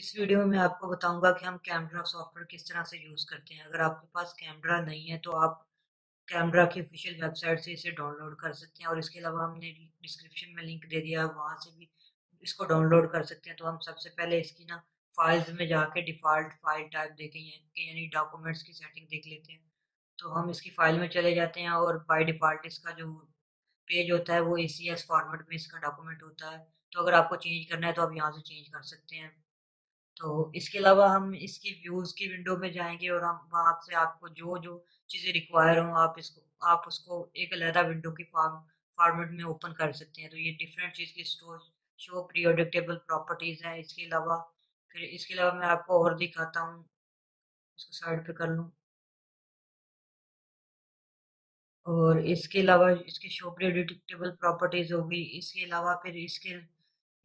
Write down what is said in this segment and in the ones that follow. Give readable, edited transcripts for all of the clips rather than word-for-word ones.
इस वीडियो में मैं आपको बताऊंगा कि हम कैमरा सॉफ्टवेयर किस तरह से यूज़ करते हैं। अगर आपके पास कैमरा नहीं है तो आप कैमरा की ऑफिशियल वेबसाइट से इसे डाउनलोड कर सकते हैं और इसके अलावा हमने डिस्क्रिप्शन में लिंक दे दिया है, वहाँ से भी इसको डाउनलोड कर सकते हैं। तो हम सबसे पहले इसकी ना फाइल्स में जाके डिफ़ॉल्ट फाइल टाइप देखेंगे यानी डॉक्यूमेंट्स की सेटिंग देख लेते हैं। तो हम इसकी फाइल में चले जाते हैं और बाय डिफ़ॉल्ट इसका जो पेज होता है वो ACS फॉर्मेट में इसका डॉक्यूमेंट होता है। तो अगर आपको चेंज करना है तो आप यहाँ से चेंज कर सकते हैं। तो इसके अलावा हम इसकी व्यूज की विंडो में जाएंगे और हम वहां से आपको जो जो चीजें रिक्वायर हो आप उसको एक अलग विंडो की फॉर्मेट में ओपन कर सकते हैं। तो ये डिफरेंट चीज की शो पीरियोडिक टेबल प्रॉपर्टीज है। इसके अलावा मैं आपको और दिखाता हूँ। इसको साइड पे कर लूँ। और इसके अलावा इसकी शो प्रिडिक्टेबल प्रॉपर्टीज होगी। इसके अलावा फिर इसके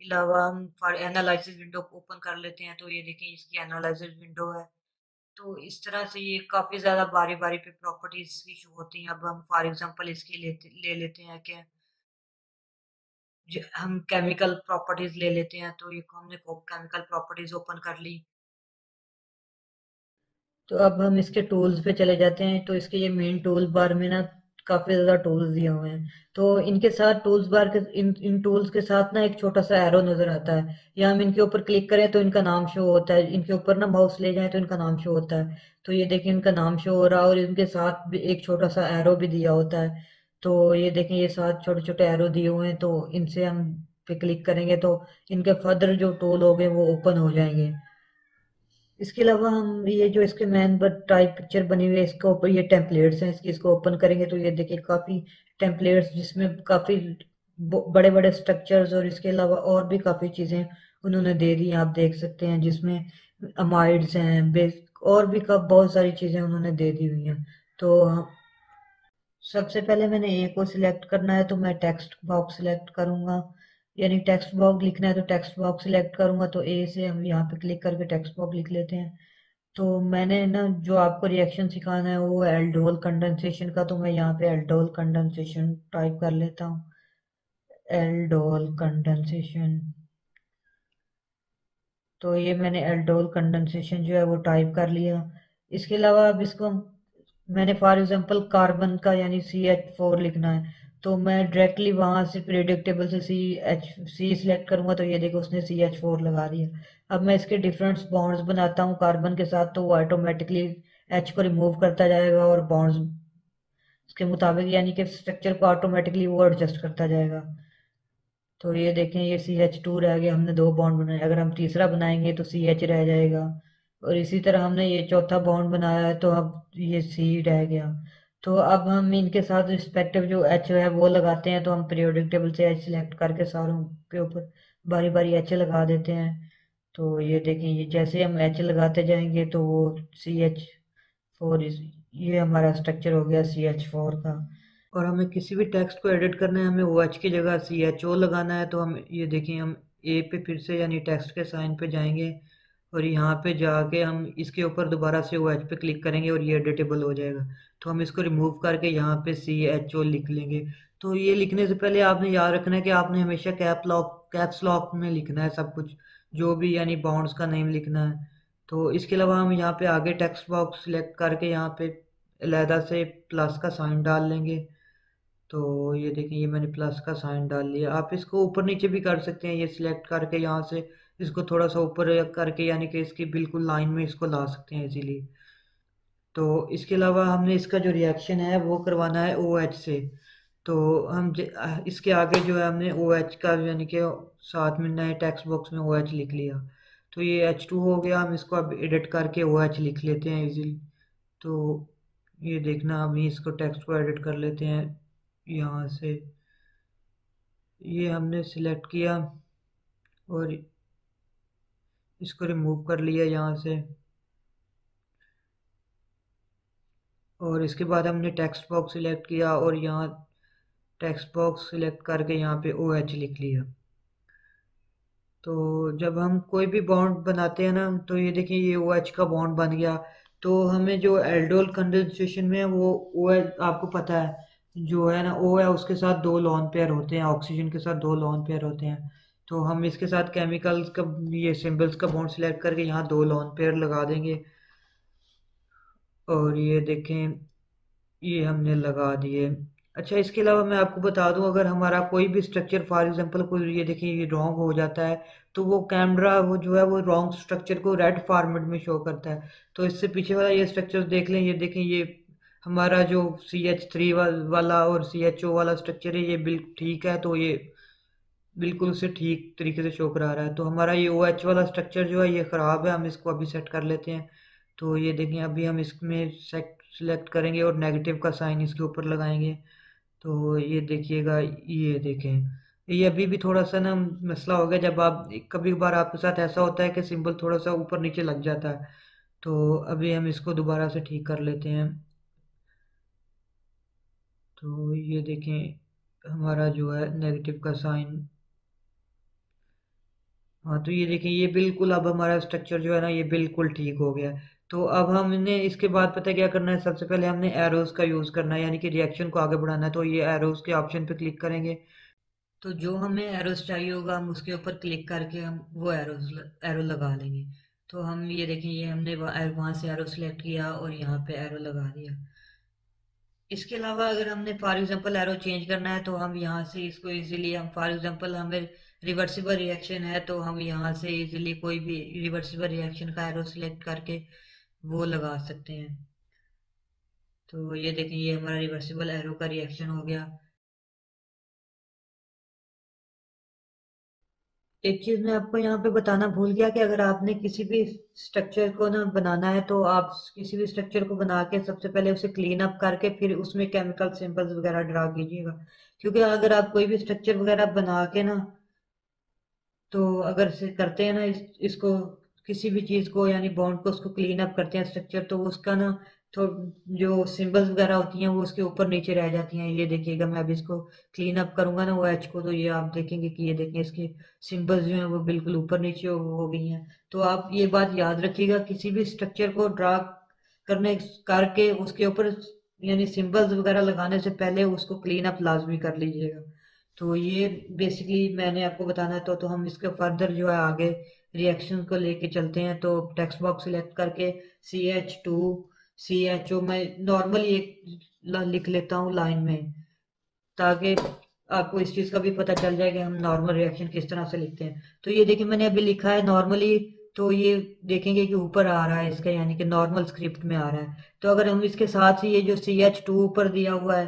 अलावा हम फॉर एनालिसिस विंडो ओपन कर लेते हैं। तो ये देखें इसकी एनालिसिस विंडो है। तो इस तरह से ये काफी ज्यादा बारी बारी पे प्रॉपर्टीज की शो होती हैं। अब हम फॉर एग्जांपल इसकी ले लेते हैं कि हम केमिकल प्रॉपर्टीज ले लेते हैं। तो ये हमने केमिकल प्रॉपर्टीज ओपन कर ली। तो अब हम इसके टूल्स पे चले जाते हैं। तो इसके ये मेन टूल बार में ना काफी ज्यादा टूल्स दिए हुए हैं। तो इनके साथ टूल्स बार के इन टूल्स के साथ ना एक छोटा सा एरो नजर आता है। या हम इनके ऊपर क्लिक करें तो इनका नाम शो होता है। इनके ऊपर ना माउस ले जाएं तो इनका नाम शो होता है। तो ये देखें इनका नाम शो हो रहा है और इनके साथ भी एक छोटा सा एरो भी दिया होता है। तो ये देखें ये साथ छोटे छोटे एरो दिए हुए हैं। तो इनसे हम पे क्लिक करेंगे तो इनके फर्दर जो टूल हो गए वो ओपन हो जाएंगे। इसके अलावा हम ये जो इसके मैन बट टाइप पिक्चर बनी हुई है इसके ऊपर ये टेम्पलेट्स हैं। इसको ओपन करेंगे तो ये देखिए काफी टेम्पलेट्स जिसमें काफी बड़े बड़े स्ट्रक्चर्स और इसके अलावा और भी काफी चीजें उन्होंने दे दी हैं। आप देख सकते हैं जिसमें अमाइड्स हैं बेस और भी बहुत सारी चीजें उन्होंने दे दी हुई हैं। तो सबसे पहले मैंने ए को सिलेक्ट करना है तो मैं टेक्स्ट बॉक्स सिलेक्ट करूंगा। यानी टेक्स्ट बॉक्स लिखना है तो टेक्स्ट बॉक्स सिलेक्ट करूंगा। तो ए से हम यहाँ पे क्लिक करके टेक्स्ट बॉक्स लिख लेते हैं। तो मैंने ना जो आपको रिएक्शन सिखाना है वो एल्डोल कंडेंसेशन का। तो मैं यहाँ पे एल्डोल कंडेंसेशन टाइप कर लेता हूँ। Aldol condensation. तो ये मैंने एल्डोल कंडेंसेशन जो है वो टाइप कर लिया। इसके अलावा अब इसको मैंने फॉर एग्जांपल कार्बन का यानी CH4 लिखना है। तो मैं डायरेक्टली वहां से पीरियोडिक टेबल से सी सिलेक्ट करूंगा तो ये देखो उसने CH4 लगा दिया। अब मैं इसके डिफरेंट बॉन्ड्स बनाता हूँ कार्बन के साथ तो वो ऑटोमेटिकली H को रिमूव करता जाएगा और बॉन्ड्स उसके मुताबिक यानी कि स्ट्रक्चर को ऑटोमेटिकली वो एडजस्ट करता जाएगा। तो ये देखें ये CH2 रह गया। हमने दो बॉन्ड बनाए। अगर हम तीसरा बनाएंगे तो CH रह जाएगा। और इसी तरह हमने ये चौथा बॉन्ड बनाया है तो अब ये C रह गया। तो अब हम इनके साथ रिस्पेक्टिव जो H है वो लगाते हैं। तो हम पीरियोडिक टेबल से H सिलेक्ट करके सारों के ऊपर बारी बारी H लगा देते हैं। तो ये देखें ये जैसे हम H लगाते जाएंगे तो वो CH4 ये हमारा स्ट्रक्चर हो गया CH4 का। और हमें किसी भी टेक्स्ट को एडिट करना है हमें OH की जगह CHO लगाना है। तो हम ये देखें हम ए पे फिर से यानी टेक्स्ट के साइन पे जाएंगे और यहाँ पे जाके हम इसके ऊपर दोबारा से OH पे क्लिक करेंगे और ये एडिटेबल हो जाएगा। तो हम इसको रिमूव करके यहाँ पे CHO लिख लेंगे। तो ये लिखने से पहले आपने याद रखना है कि आपने हमेशा कैप्स लॉक में लिखना है सब कुछ जो भी यानी बॉन्ड्स का नेम लिखना है। तो इसके अलावा हम यहाँ पे आगे टेक्स्ट बॉक्स सिलेक्ट करके यहाँ पे अलहदा से प्लस का साइन डाल लेंगे। तो ये देखिए ये मैंने प्लस का साइन डाल लिया। आप इसको ऊपर नीचे भी कर सकते हैं। ये सिलेक्ट करके यहाँ से इसको थोड़ा सा ऊपर करके यानी कि इसकी बिल्कुल लाइन में इसको ला सकते हैं इजीली। तो इसके अलावा हमने इसका जो रिएक्शन है वो करवाना है OH से। तो इसके आगे जो है हमने OH का यानी कि साथ में नए टेक्स्ट बॉक्स में OH लिख लिया। तो ये H2 हो गया। हम इसको अब एडिट करके OH लिख लेते हैं इजीली। तो ये देखना अभी इसको टेक्स्ट को एडिट कर लेते हैं यहाँ से। ये हमने सिलेक्ट किया और इसको रिमूव कर लिया यहाँ से। और इसके बाद हमने टेक्स्ट बॉक्स सिलेक्ट किया और यहाँ टेक्स्ट बॉक्स सिलेक्ट करके यहाँ पे OH लिख लिया। तो जब हम कोई भी बॉन्ड बनाते हैं ना तो ये देखिए ये OH का बॉन्ड बन गया। तो हमें जो एल्डोल कंडेंसेशन में है वो OH आपको पता है जो है ना O है उसके साथ दो लोन पेयर होते हैं। ऑक्सीजन के साथ दो लोन पेयर होते हैं। तो हम इसके साथ केमिकल्स का ये सिंबल्स का बॉन्ड सिलेक्ट करके यहाँ दो लोन पेयर लगा देंगे। और ये देखें, ये हमने लगा दिए। अच्छा, इसके अलावा मैं आपको बता दूं, अगर हमारा कोई भी स्ट्रक्चर फॉर एग्जांपल कोई ये देखिए ये रॉन्ग हो जाता है, तो वो कैमरा वो जो है वो रॉन्ग स्ट्रक्चर को रेड फॉर्मेट में शो करता है। तो इससे पीछे वाला ये स्ट्रक्चर देख लें, ये देखें, ये हमारा जो CH3 वाला और CHO वाला स्ट्रक्चर है, ये बिल्कुल ठीक है। तो ये बिल्कुल उसे ठीक तरीके से शो करा रहा है। तो हमारा ये OH वाला स्ट्रक्चर जो है ये ख़राब है, हम इसको अभी सेट कर लेते हैं। तो ये देखें, अभी हम इसमें सेलेक्ट करेंगे और नेगेटिव का साइन इसके ऊपर लगाएंगे। तो ये देखिएगा, ये देखें, ये अभी भी थोड़ा सा ना मसला हो गया। जब आप कभी कभार आपके साथ ऐसा होता है कि सिंबल थोड़ा सा ऊपर नीचे लग जाता है। तो अभी हम इसको दोबारा से ठीक कर लेते हैं। तो ये देखें, हमारा जो है नेगेटिव का साइन, हाँ, तो ये देखिए, ये बिल्कुल अब हमारा स्ट्रक्चर जो है ना ये बिल्कुल ठीक हो गया। तो अब हमने इसके बाद पता है क्या करना है, सबसे पहले हमने एरोज का यूज करना है, यानी कि रिएक्शन को आगे बढ़ाना है। तो ये एरोज के ऑप्शन पे क्लिक करेंगे। तो जो हमें एरोज चाहिए होगा हम उसके ऊपर क्लिक करके हम वो एरो लगा लेंगे। तो हम ये देखें, ये हमने वहां से एरो सेलेक्ट किया और यहाँ पे एरो लगा दिया। इसके अलावा अगर हमने फॉर एग्जांपल एरो चेंज करना है तो हम यहाँ से इसको इजीली, हम फॉर एग्जांपल हमें रिवर्सिबल रिएक्शन है तो हम यहाँ से इजीली कोई भी रिवर्सिबल रिएक्शन का एरो सिलेक्ट करके वो लगा सकते हैं। तो ये देखें, ये हमारा रिवर्सिबल एरो का रिएक्शन हो गया। एक चीज मैं आपको यहाँ पे बताना भूल गया कि अगर आपने किसी भी स्ट्रक्चर को ना बनाना है तो आप किसी भी स्ट्रक्चर को बना के सबसे पहले उसे क्लीन अप करके फिर उसमें केमिकल सिंबल्स वगैरह ड्रा कीजिएगा। क्योंकि अगर आप कोई भी स्ट्रक्चर वगैरह बना के ना, तो अगर से करते हैं ना इसको किसी भी चीज को यानी बॉन्ड को उसको क्लीन अप करते हैं स्ट्रक्चर, तो उसका ना तो जो सिंबल्स वगैरह होती हैं वो उसके ऊपर नीचे रह जाती हैं। ये देखिएगा, मैं अभी इसको क्लीन अप करूंगा ना वो एच को, तो ये आप देखेंगे कि ये देखिए इसके सिंबल्स जो हैं वो बिल्कुल ऊपर नीचे हो गई हैं। तो आप ये बात याद रखिएगा, किसी भी स्ट्रक्चर को ड्रा करने करके उसके ऊपर यानी सिंबल्स वगैरह लगाने से पहले उसको क्लीन अप लाजमी कर लीजिएगा। तो ये बेसिकली मैंने आपको बताना है। तो हम इसके फर्दर जो है आगे रिएक्शन को लेके चलते हैं। तो टेक्स्ट बॉक्स सिलेक्ट करके CH2 CHO मैं नॉर्मली एक लिख लेता हूँ लाइन में, ताकि आपको इस चीज का भी पता चल जाए कि हम नॉर्मल रिएक्शन किस तरह से लिखते हैं। तो ये देखिए, मैंने अभी लिखा है नॉर्मली, तो ये देखेंगे कि ऊपर आ रहा है इसका, यानी कि नॉर्मल स्क्रिप्ट में आ रहा है। तो अगर हम इसके साथ ही ये जो CH2 ऊपर दिया हुआ है,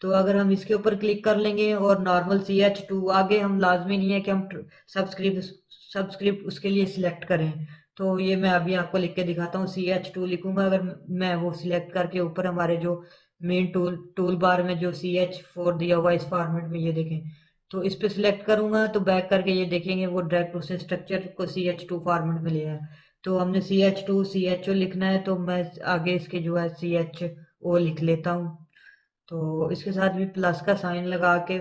तो अगर हम इसके ऊपर क्लिक कर लेंगे और नॉर्मल CH2 आगे, हम लाजमी नहीं है कि हम सबस्क्रिप्ट सबस्क्रिप्ट उसके लिए सिलेक्ट करें। तो ये मैं अभी आपको लिख के दिखाता हूँ, CH2 लिखूंगा अगर मैं, वो सिलेक्ट करके ऊपर हमारे जो मेन टूल बार में जो CH4 दिया हुआ इस फॉर्मेट में, ये देखें, तो इस पे सिलेक्ट करूंगा तो बैक करके ये देखेंगे वो डायरेक्ट उसे स्ट्रक्चर को CH2 फॉर्मेट में लिया है। तो हमने CH2 CHO लिखना है, तो मैं आगे इसके जो है CHO लिख लेता हूँ। तो इसके साथ भी प्लस का साइन लगा के,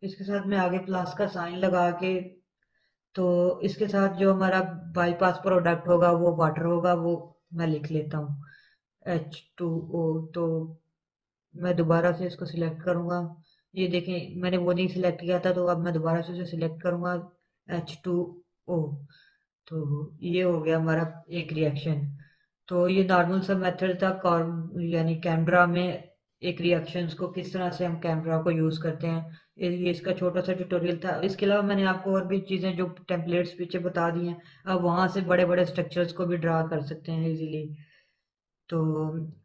इसके साथ में आगे प्लस का साइन लगा के, तो इसके साथ जो हमारा बाईपास प्रोडक्ट होगा वो वाटर होगा, वो मैं लिख लेता हूँ H2O। तो मैं दोबारा से इसको सिलेक्ट करूंगा। ये देखें, मैंने वो नहीं सिलेक्ट किया था, तो अब मैं दोबारा से उसे सिलेक्ट करूंगा H2O। तो ये हो गया हमारा एक रिएक्शन। तो ये नॉर्मल सा मेथड था यानी कैमरा में एक रिएक्शंस को किस तरह से हम कैमरा को यूज करते हैं। ये इसका छोटा सा ट्यूटोरियल था। इसके अलावा मैंने आपको और भी चीजें जो टेम्पलेट्स पीछे बता दी हैं, अब वहां से बड़े बड़े स्ट्रक्चर्स को भी ड्रा कर सकते हैं इजीली। तो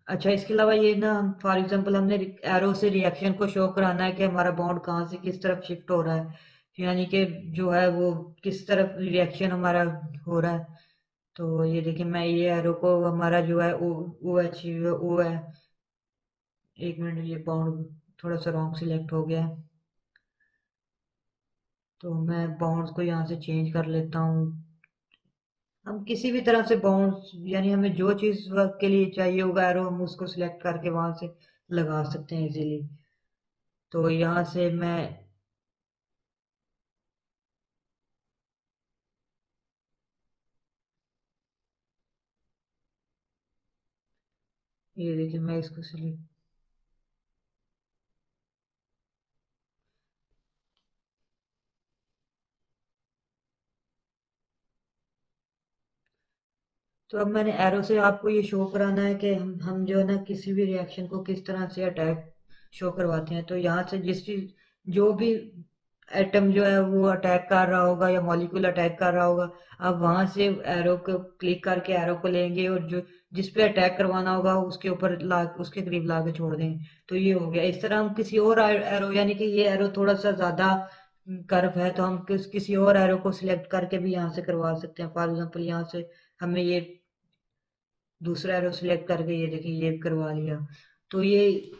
अच्छा, इसके अलावा ये ना फॉर एग्जांपल हमने एरो से रिएक्शन को शो कराना है कि हमारा बॉन्ड कहाँ से किस तरफ शिफ्ट हो रहा है, यानी कि जो है वो किस तरफ रिएक्शन हमारा हो रहा है। तो ये देखिए, मैं ये एरो को हमारा जो है ओ है, एक मिनट, ये बाउंड थोड़ा सा रॉन्ग सिलेक्ट हो गया है। तो मैं बाउंड्स को यहाँ से चेंज कर लेता हूँ। हम किसी भी तरह से बाउंड्स यानी हमें जो चीज वर्क के लिए चाहिए होगा एरो, हम उसको सिलेक्ट करके वहां से लगा सकते हैं इजीली। तो यहाँ से मैं, ये देखिए, मैं इसको सिलेक्ट, तो अब मैंने एरो से आपको ये शो कराना है कि हम जो है ना किसी भी रिएक्शन को किस तरह से अटैक शो करवाते हैं। तो यहाँ से जिस चीज जो भी एटम जो है वो अटैक कर रहा होगा या मॉलिक्यूल अटैक कर रहा होगा, आप वहां से एरो को क्लिक करके एरो को लेंगे और जो जिस पे अटैक करवाना होगा उसके ऊपर ला उसके करीब ला के छोड़ देंगे। तो ये हो गया। इस तरह हम किसी और एरो, यानी कि ये एरो थोड़ा सा ज्यादा कर्व है तो हम किसी और एरो को सिलेक्ट करके भी यहाँ से करवा सकते हैं। फॉर एग्जाम्पल यहाँ से हमें ये दूसरा एरो सिलेक्ट करके ये देखिए ये करवा लिया। तो ये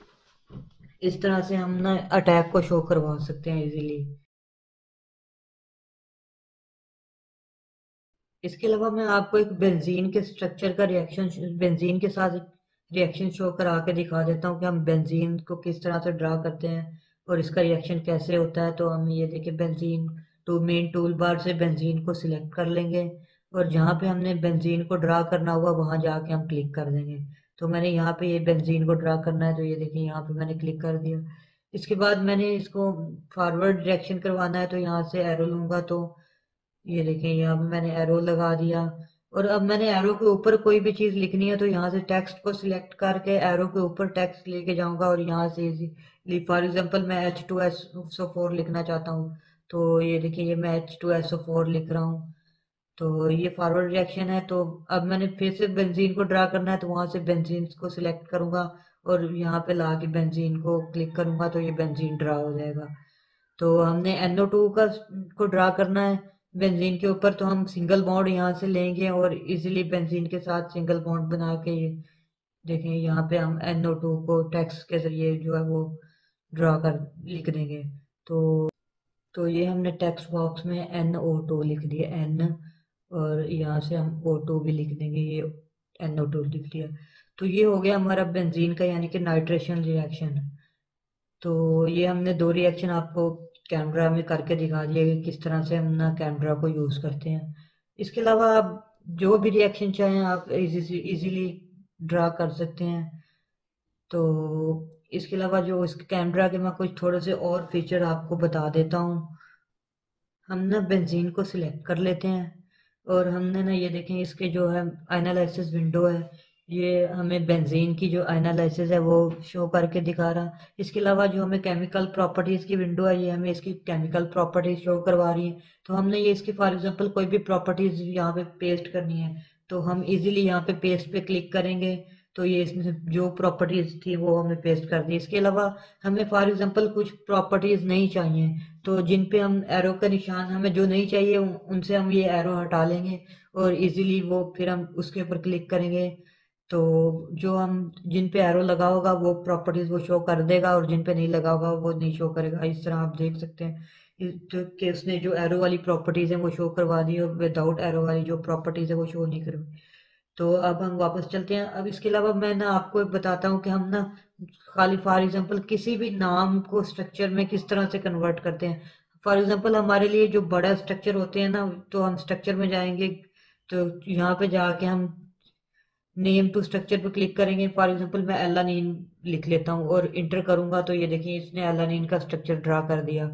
इस तरह से हम ना अटैक को शो करवा सकते हैं इजीली। इसके अलावा मैं आपको एक बेंजीन के स्ट्रक्चर का रिएक्शन, बेंजीन के साथ रिएक्शन शो करा के दिखा देता हूँ कि हम बेंजीन को किस तरह से ड्रा करते हैं और इसका रिएक्शन कैसे होता है। तो हम ये देखिए benzene to main tool bar से बेंजीन को सिलेक्ट कर लेंगे और जहाँ पे हमने बेंजीन को ड्रा करना हुआ वहां जाके हम क्लिक कर देंगे। तो मैंने यहाँ पे ये बेंजीन को ड्रा करना है तो ये देखिए यहाँ पे मैंने क्लिक कर दिया। इसके बाद मैंने इसको फॉरवर्ड डायरेक्शन करवाना है तो यहाँ से एरो लूंगा। तो ये देखिए यहाँ पे मैंने एरो लगा दिया और अब मैंने एरो के ऊपर कोई भी चीज लिखनी है तो यहाँ से टेक्स्ट को सिलेक्ट करके एरो के ऊपर टेक्स्ट लेके जाऊंगा और यहाँ से इजी, फॉर एग्जांपल मैं H2SO4 लिखना चाहता हूँ तो ये देखिए ये मैं H2SO4 लिख रहा हूँ। तो ये फॉरवर्ड रिएक्शन है। तो अब मैंने फिर से बेंजीन को ड्रा करना है तो वहां से बेंजीन को सिलेक्ट करूंगा और यहाँ पे ला के बेंजीन को क्लिक करूंगा तो ये बेंजीन ड्रा हो जाएगा। तो हमने NO2 को ड्रा करना है बेंजीन के ऊपर तो हम सिंगल बॉन्ड यहाँ से लेंगे और इजीली बेंजीन के साथ सिंगल बॉन्ड बना के ये देखें यहाँ पे हम NO2 को टेक्स्ट के जरिए जो है वो ड्रा कर लिख देंगे। तो ये हमने टेक्स्ट बॉक्स में NO2 लिख दिया N, और यहाँ से हम O2 भी लिख देंगे, ये NO2 लिख दिया। तो ये हो गया हमारा बेंजीन का यानी कि नाइट्रेशन रिएक्शन। तो ये हमने दो रिएक्शन आपको कैमरा में करके दिखा दिया कि किस तरह से हम ना कैमरा को यूज करते हैं। इसके अलावा आप जो भी रिएक्शन चाहें आप इजीली ड्रा कर सकते हैं। तो इसके अलावा जो इस कैमरा के मैं कुछ थोड़े से और फीचर आपको बता देता हूँ। हम ना बेंजीन को सिलेक्ट कर लेते हैं और हमने ना ये देखें इसके जो है एनालिसिस विंडो है, ये हमें बेंजीन की जो एनालिसिस है वो शो करके दिखा रहा। इसके अलावा जो हमें केमिकल प्रॉपर्टीज की विंडो है ये हमें इसकी केमिकल प्रॉपर्टीज शो करवा रही है। तो हमने ये इसकी फॉर एग्जांपल कोई भी प्रॉपर्टीज यहाँ पे पेस्ट करनी है तो हम इजीली यहाँ पे पेस्ट पे क्लिक करेंगे तो ये इसमें जो प्रॉपर्टीज थी वो हमें पेस्ट कर दी। इसके अलावा हमें फॉर एग्जांपल कुछ प्रॉपर्टीज नहीं चाहिए तो जिन पे हम एरो का निशान हमें जो नहीं चाहिए उनसे हम ये एरो हटा लेंगे और इजीली वो फिर हम उसके ऊपर क्लिक करेंगे तो जो हम जिन पे एरो लगा होगा वो प्रॉपर्टीज वो शो कर देगा और जिन पे नहीं लगा होगा वो नहीं शो करेगा। इस तरह आप देख सकते हैं तो कि उसने जो एरो वाली प्रॉपर्टीज है वो शो करवा दी और विदाउट एरो वाली जो प्रॉपर्टीज है वो शो नहीं करवाई। तो अब हम वापस चलते हैं। अब इसके अलावा मैं ना आपको एक बताता हूँ कि हम ना खाली फॉर एग्जांपल किसी भी नाम को स्ट्रक्चर में किस तरह से कन्वर्ट करते हैं। फॉर एग्जांपल हमारे लिए जो बड़ा स्ट्रक्चर होते हैं ना तो हम स्ट्रक्चर में जाएंगे तो यहाँ पे जाके हम नेम टू स्ट्रक्चर पे क्लिक करेंगे। फॉर एग्जांपल मैं एलानीन लिख लेता हूँ और इंटर करूंगा तो ये देखिए इसने एलानीन का स्ट्रक्चर ड्रा कर दिया।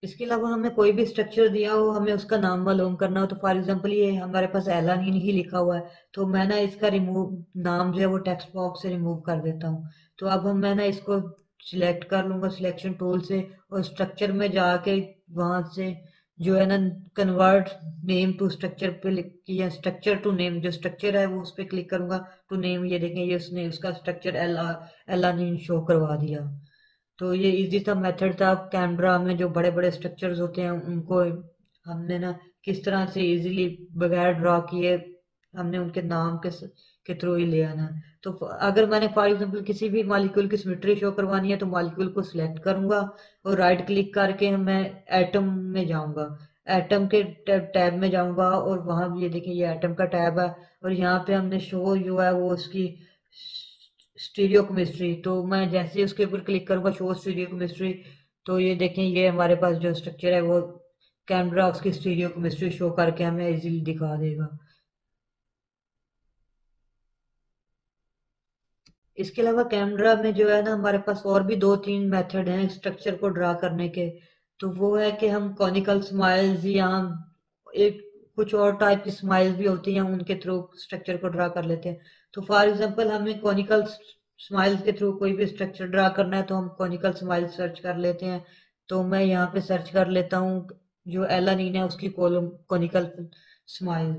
इसके अलावा हमें कोई भी स्ट्रक्चर दिया हो हमें उसका नाम मालूम करना हो तो फॉर एग्जांपल ये हमारे पास एलानीन ही लिखा हुआ है तो मैं ना इसका रिमूव नाम जो है वो टेक्स्ट बॉक्स से रिमूव कर देता हूँ। तो अब मैं ना इसको सिलेक्ट कर लूंगा सिलेक्शन टूल से और स्ट्रक्चर में जाके वहां से जो है ना कन्वर्ट नेम टू स्ट्रक्चर पे या स्ट्रक्चर टू नेम जो स्ट्रक्चर है वो उस पर क्लिक करूंगा टू नेम। ये देखें ये उसने उसका स्ट्रक्चर एलानीन शो करवा दिया। तो ये इजी सा मेथड था कैनवरा में जो बड़े बड़े स्ट्रक्चर्स होते हैं उनको हमने ना किस तरह से इजीली बगैर ड्रा किए हमने उनके नाम के थ्रू ही ले आना है। तो अगर मैंने फॉर एग्जांपल किसी भी मॉलिक्यूल की सिमेट्री शो करवानी है तो मॉलिक्यूल को सिलेक्ट करूंगा और राइट क्लिक करके मैं एटम में जाऊंगा, एटम के टैब में जाऊंगा और वहां ये देखिए ये एटम का टैब है और यहाँ पे हमने शो जो है वो उसकी स्टीरियो केमिस्ट्री। तो मैं जैसे ही उसके ऊपर क्लिक करूंगा शो स्टीरियो केमिस्ट्री तो ये देखें ये हमारे पास जो स्ट्रक्चर है वो कैनवरा उसकी स्टीरियो केमिस्ट्री शो करके हमें इजीली दिखा देगा। इसके अलावा कैनवरा में जो है ना हमारे पास और भी दो तीन मेथड हैं स्ट्रक्चर को ड्रा करने के। तो वो है कि हम कॉनिकल स्माइल्स या एक कुछ और टाइप की स्माइल्स भी होती हैं, उनके थ्रू स्ट्रक्चर को ड्रा कर लेते हैं। तो फॉर एग्जांपल हमें कॉनिकल स्माइल्स के थ्रू कोई भी स्ट्रक्चर ड्रा करना है तो हम कॉनिकल स्माइल सर्च कर लेते हैं। तो मैं यहाँ पे सर्च कर लेता हूँ जो एलानीन है उसकी कॉलम कॉनिकल स्माइल।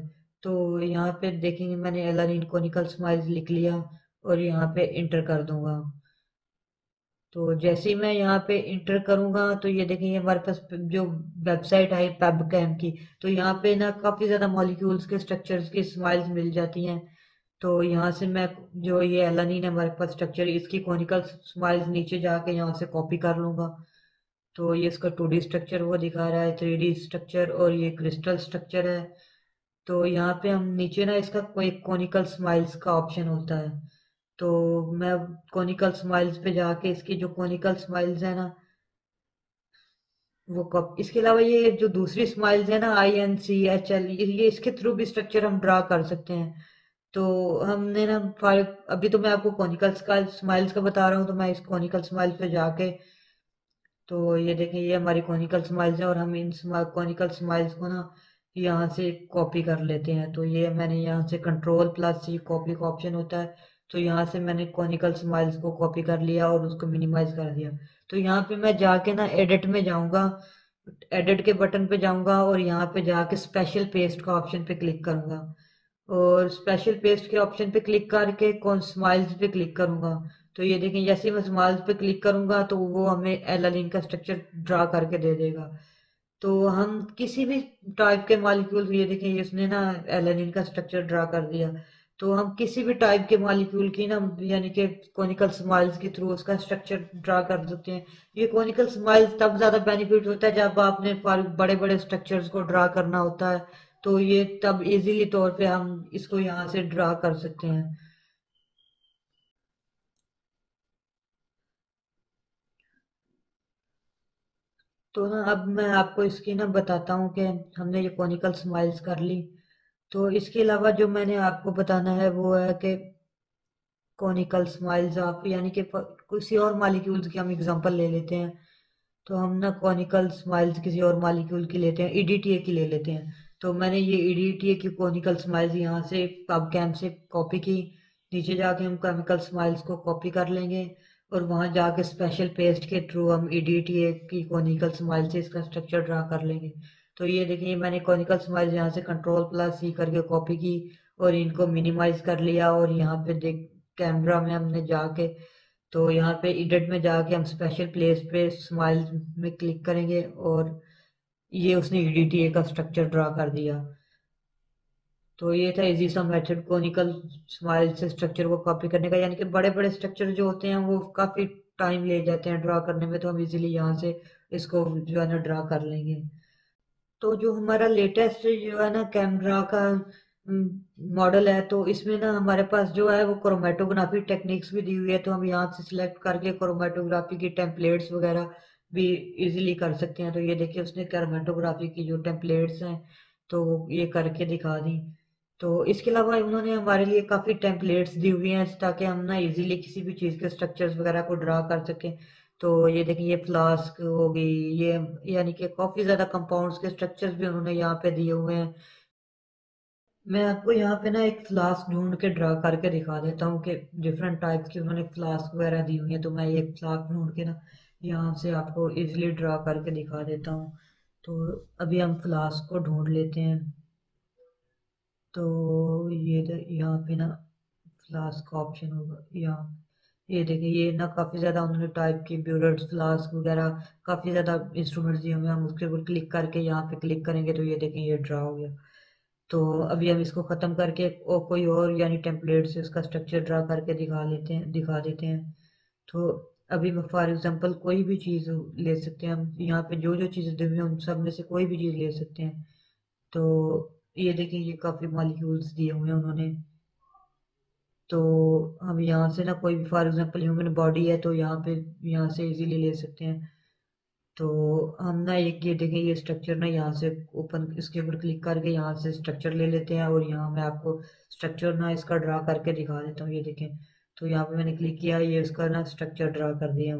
तो यहाँ पे देखेंगे मैंने एलानीन कॉनिकल स्माइल्स लिख लिया और यहाँ पे इंटर कर दूंगा। तो जैसे ही मैं यहाँ पे इंटर करूंगा तो ये देखेंगे हमारे पास जो वेबसाइट है पेबकेम की, तो यहाँ पे ना काफी ज्यादा मॉलिक्यूल्स के स्ट्रक्चर्स की स्माइल्स मिल जाती हैं। तो यहाँ से मैं जो ये एलानीन है हमारे पास स्ट्रक्चर, इसकी कॉनिकल स्माइल्स नीचे जाके यहाँ से कॉपी कर लूंगा। तो ये इसका 2D स्ट्रक्चर वो दिखा रहा है, 3D स्ट्रक्चर और ये क्रिस्टल स्ट्रक्चर है। तो यहाँ पे हम नीचे ना इसका कोई कॉनिकल स्माइल्स का ऑप्शन होता है। तो मैं कॉनिकल स्माइल्स पे जाके इसकी जो कॉनिकल स्माइल्स है ना वो कप, इसके अलावा ये जो दूसरी स्माइल्स है ना INCHL, ये इसके थ्रू भी स्ट्रक्चर हम ड्रा कर सकते हैं। तो हमने ना अभी तो मैं आपको कॉनिकल स्माइल्स का बता रहा हूँ, तो मैं इस कॉनिकल स्माइल्स पे जाके, तो ये देखिए ये हमारी कॉनिकल स्माइल्स है और हम इन कॉनिकल स्माइल्स को ना यहाँ से कॉपी कर लेते हैं। तो ये मैंने यहाँ से कंट्रोल+C कॉपी का ऑप्शन होता है, तो यहाँ से मैंने कॉनिकल स्माइल्स को कॉपी कर लिया और उसको मिनिमाइज कर दिया। तो यहाँ पे मैं जाके ना एडिट में जाऊंगा, एडिट के बटन पे जाऊंगा और यहाँ पे जाके स्पेशल पेस्ट का ऑप्शन पे क्लिक करूंगा और स्पेशल पेस्ट के ऑप्शन पे क्लिक करके कौन स्माइल्स पे क्लिक करूंगा। तो ये देखें जैसे ही मैं स्माइल्स पे क्लिक करूंगा तो वो हमें एलानीन का स्ट्रक्चर ड्रा करके दे देगा। तो हम किसी भी टाइप के मॉलिक्यूल, ये देखें इसने ना एलानीन का स्ट्रक्चर ड्रा कर दिया। तो हम किसी भी टाइप के मॉलिक्यूल की ना यानी कि कॉनिकल स्माइल्स के थ्रू उसका स्ट्रक्चर ड्रा कर सकते हैं। ये कॉनिकल स्माइल्स तब ज्यादा बेनिफिट होता है जब आपने बड़े बड़े स्ट्रक्चर्स को ड्रा करना होता है। तो ये तब इजीली तौर पे हम इसको यहाँ से ड्रा कर सकते हैं। तो ना अब मैं आपको इसकी ना बताता हूँ कि हमने ये कॉनिकल स्माइल्स कर ली। तो इसके अलावा जो मैंने आपको बताना है वो है कि कॉनिकल स्माइल्स आप यानी कि किसी और मॉलिक्यूल्स की हम एग्जांपल ले लेते हैं। तो हम ना कॉनिकल स्माइल्स किसी और मॉलिक्यूल की लेते हैं, EDTA की ले लेते हैं। तो मैंने ये EDTA की कॉनिकल स्माइल्स यहाँ से पबकेम से कॉपी की। नीचे जाके हम केमिकल स्माइल्स को कॉपी कर लेंगे और वहां जाके स्पेशल पेस्ट के थ्रू हम EDTA की कॉनिकल स्माइल से इसका स्ट्रक्चर ड्रा कर लेंगे। तो ये देखिए मैंने कॉनिकल स्माइल्स यहाँ से कंट्रोल+C करके कॉपी की और इनको मिनिमाइज कर लिया और यहाँ पे देख कैमरा में हमने जाके, तो यहाँ पे एडिट में जाके हम स्पेशल प्लेस पे स्माइल में क्लिक करेंगे और ये उसने EDTA का स्ट्रक्चर ड्रा कर दिया। तो ये था इजी सा मेथड कॉनिकल स्माइल से स्ट्रक्चर को कॉपी करने का, यानी कि बड़े बड़े स्ट्रक्चर जो होते हैं वो काफी टाइम ले जाते हैं ड्रा करने में, तो हम इजीली यहाँ से इसको जो है ना ड्रा कर लेंगे। तो जो हमारा लेटेस्ट जो है ना कैमरा का मॉडल है, तो इसमें ना हमारे पास जो है वो क्रोमेटोग्राफी टेक्निक्स भी दी हुई है। तो हम यहाँ से सिलेक्ट करके क्रोमेटोग्राफी की टेम्पलेट्स वगैरह भी इजीली कर सकते हैं। तो ये देखिए उसने क्रोमेटोग्राफी की जो टेम्पलेट्स हैं तो ये करके दिखा दी। तो इसके अलावा उन्होंने हमारे लिए काफी टेम्पलेट्स दी हुई हैं ताकि हम ना इजीली किसी भी चीज के स्ट्रक्चर्स वगैरह को ड्रा कर सकें। तो ये देखिए ये फ्लास्क हो गई, ये यानी कि काफी ज्यादा कंपाउंड्स के स्ट्रक्चर्स भी उन्होंने यहाँ पे दिए हुए हैं। मैं आपको यहाँ पे ना एक फ्लास्क ढूंढ के ड्रा करके दिखा देता हूँ कि डिफरेंट टाइप्स की उन्होंने फ्लास्क वगैरह दी हुई है। तो मैं एक फ्लास्क ढूंढ के ना यहाँ से आपको इजीली ड्रा करके दिखा देता हूँ। तो अभी हम फ्लास्क को ढूंढ लेते हैं। तो यहाँ पे ना फ्लास्क का ऑप्शन होगा यहाँ, ये देखिए ये ना काफी ज्यादा उन्होंने टाइप की ब्यूरेट्स फ्लास्क वगैरह काफी ज्यादा इंस्ट्रूमेंट्स दिए हमें। हम उसके ऊपर क्लिक करके यहाँ पे क्लिक करेंगे तो ये देखें ये ड्रा हो गया। तो अभी हम इसको खत्म करके और कोई और यानी टेम्पलेट से उसका स्ट्रक्चर ड्रा करके दिखा देते हैं। तो अभी मैं फॉर एग्जांपल कोई भी चीज़ ले सकते हैं हम, यहाँ पे जो जो चीज़ें दी हुई हैं उन सब में से कोई भी चीज़ ले सकते हैं। तो ये देखिए ये काफ़ी मॉलिक्यूल्स दिए हुए हैं उन्होंने। तो हम यहाँ से ना कोई भी फॉर एग्जांपल ह्यूमन बॉडी है तो यहाँ से इजीली ले सकते हैं। तो हम ना एक ये देखें ये स्ट्रक्चर ना यहाँ से ओपन, इसके ऊपर क्लिक करके यहाँ से स्ट्रक्चर ले लेते हैं और यहाँ मैं आपको स्ट्रक्चर ना इसका ड्रा करके दिखा देता हूँ। ये देखें तो यहाँ पे मैंने क्लिक किया, ये इसका ना स्ट्रक्चर ड्रा कर दिया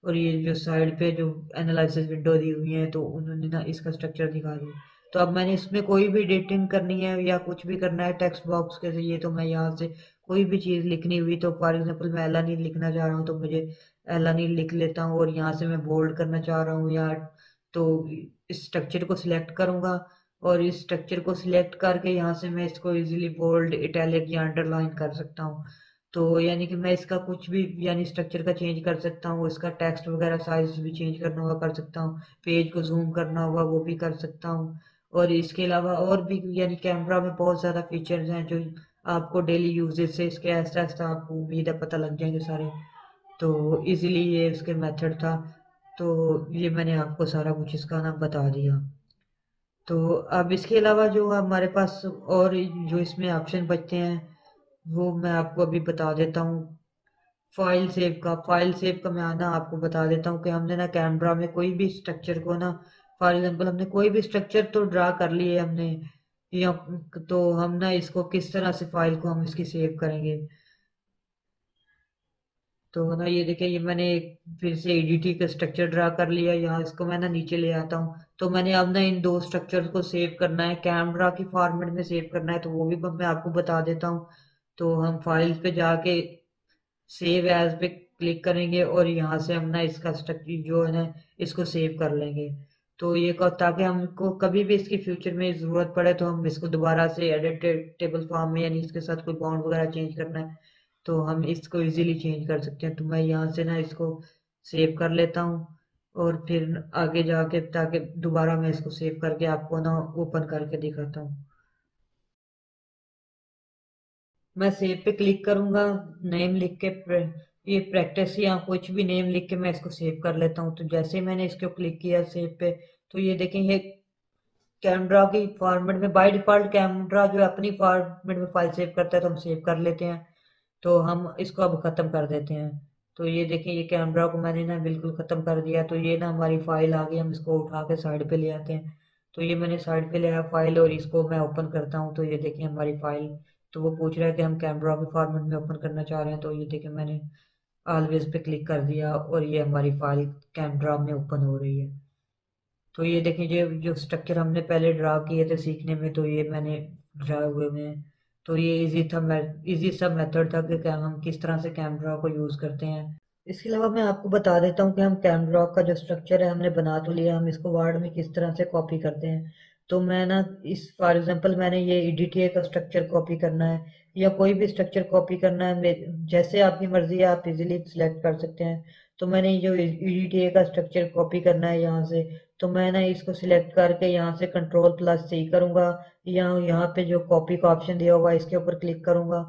और ये जो साइड पे जो एनालिसिस विंडो दी हुई है तो उन्होंने ना इसका स्ट्रक्चर दिखा दिया। तो अब मैंने इसमें कोई भी एडिटिंग करनी है या कुछ भी करना है टेक्स्ट बॉक्स के लिए, तो मैं यहाँ से कोई भी चीज़ लिखनी हुई, तो फॉर एग्जांपल मैं एलानीन लिखना चाह रहा हूँ तो मुझे एलानीन लिख लेता हूँ, और यहाँ से मैं बोल्ड करना चाह रहा हूँ या तो इस स्ट्रक्चर को सिलेक्ट करूंगा, और इस स्ट्रक्चर को सिलेक्ट करके यहाँ से मैं इसको इजीली बोल्ड इटैलिक या अंडरलाइन कर सकता हूँ। तो यानी कि मैं इसका कुछ भी यानी स्ट्रक्चर का चेंज कर सकता हूँ, इसका टेक्स्ट वगैरह साइज भी चेंज करना होगा कर सकता हूँ, पेज को जूम करना होगा वो भी कर सकता हूँ। और इसके अलावा और भी यानी कैमरा में बहुत ज़्यादा फीचर्स हैं जो आपको डेली यूजेज से इसके ऐसा ऐसा आपको उम्मीद है पता लग जाएंगे सारे। तो इजीली ये इसके मेथड था। तो ये मैंने आपको सारा कुछ इसका नाम बता दिया। तो अब इसके अलावा जो हमारे पास और जो इसमें ऑप्शन बचते हैं वो मैं आपको अभी बता देता हूँ। फाइल सेव का मैं आना आपको बता देता हूँ कि हमने ना कैमरा में कोई भी स्ट्रक्चर को ना, फॉर एग्जांपल हमने कोई भी स्ट्रक्चर तो ड्रा कर लिए हमने, या तो हम ना इसको किस तरह से फाइल को हम इसकी सेव करेंगे। तो ना ये देखिए ये मैंने फिर से एडीटी का स्ट्रक्चर ड्रा कर लिया, यहाँ इसको मैं ना नीचे ले आता हूँ। तो मैंने अब ना इन दो स्ट्रक्चर को सेव करना है, कैमरा की फॉर्मेट में सेव करना है, तो वो भी मैं आपको बता देता हूँ। तो हम फाइल पे जाके सेव एज पे क्लिक करेंगे और यहाँ से हम ना इसका स्ट्रक्चर जो है ना इसको सेव कर लेंगे। तो ये ताकि हमको कभी भी इसकी फ्यूचर में ज़रूरत पड़े तो हम इसको दोबारा से एडिटेबल फॉर्म में यानी इसके साथ कोई बॉन्ड वगैरह चेंज करना है तो हम इसको इजीली चेंज कर सकते हैं। तो मैं यहाँ से ना इसको सेव कर लेता हूँ और फिर आगे जाके ताकि दोबारा मैं इसको सेव करके आपको ना ओपन करके दिखाता हूँ। मैं सेव पे क्लिक करूंगा, नेम लिख के ये प्रैक्टिस या कुछ भी नेम लिख के मैं इसको सेव कर लेता हूँ। तो जैसे ही मैंने इसको क्लिक किया सेव पे, तो ये देखें ये कैमरा की फॉर्मेट में बाय डिफॉल्ट कैमरा जो अपनी फॉर्मेट में फाइल सेव करता है तो हम सेव कर लेते हैं। तो हम इसको अब खत्म कर देते हैं। तो ये देखिए ये कैमरा को मैंने ना बिल्कुल खत्म कर दिया। तो ये ना हमारी फाइल आ गई, हम इसको उठा के साइड पे ले आते हैं। तो ये मैंने साइड पे ले आया फाइल और इसको मैं ओपन करता हूँ। तो ये देखिए हमारी फाइल, तो वो पूछ रहा है कि हम कैमरा के फॉर्मेट में ओपन करना चाह रहे हैं। तो ये देखिए मैंने ऑलवेज पे क्लिक कर दिया और ये हमारी फाइल कैमरा में ओपन हो रही है। तो ये देखिए जो जो स्ट्रक्चर हमने पहले ड्रा किए थे सीखने में, तो ये मैंने ड्रा हुए हुए हैं। तो ये इजी सा मेथड था कि हम किस तरह से कैमरा को यूज़ करते हैं। इसके अलावा मैं आपको बता देता हूँ कि हम कैमरा का जो स्ट्रक्चर है हमने बना तो लिया, हम इसको वर्ड में किस तरह से कॉपी करते हैं। तो मैं ना इस फॉर एग्जांपल मैंने ये ईडीटीए का स्ट्रक्चर कॉपी करना है या कोई भी स्ट्रक्चर कॉपी करना है, जैसे आपकी मर्जी है आप इजीली सिलेक्ट कर सकते हैं। तो मैंने जो ईडीटीए का स्ट्रक्चर कॉपी करना है यहाँ से, तो मैं ना इसको सिलेक्ट करके यहाँ से कंट्रोल+C करूंगा, या यहाँ पे जो कॉपी का ऑप्शन दिया होगा इसके ऊपर क्लिक करूंगा।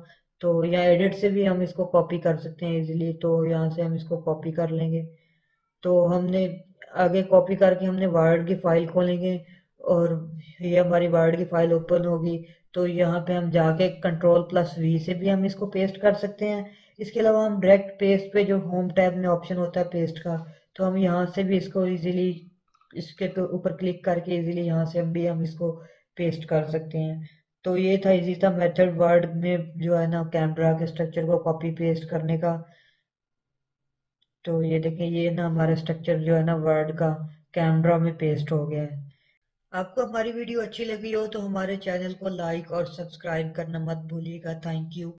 तो यहाँ एडिट से भी हम इसको कॉपी कर सकते हैं इजीली, तो यहाँ से हम इसको कॉपी कर लेंगे। तो हमने आगे कॉपी करके हमने वर्ड की फाइल खोलेंगे और ये हमारी वर्ड की फाइल ओपन होगी। तो यहाँ पे हम जाके कंट्रोल+V से भी हम इसको पेस्ट कर सकते हैं। इसके अलावा हम डायरेक्ट पेस्ट पे जो होम टैब में ऑप्शन होता है पेस्ट का, तो हम यहाँ से भी इसको इजीली इसके ऊपर क्लिक करके इजीली यहाँ से हम इसको पेस्ट कर सकते हैं। तो ये था इजी सा मेथड वर्ड में जो है ना कैमरा के स्ट्रक्चर को कॉपी पेस्ट करने का। तो ये देखें ये ना हमारा स्ट्रक्चर जो है ना वर्ड का कैमरा में पेस्ट हो गया है। आपको हमारी वीडियो अच्छी लगी हो तो हमारे चैनल को लाइक और सब्सक्राइब करना मत भूलिएगा। Thank you.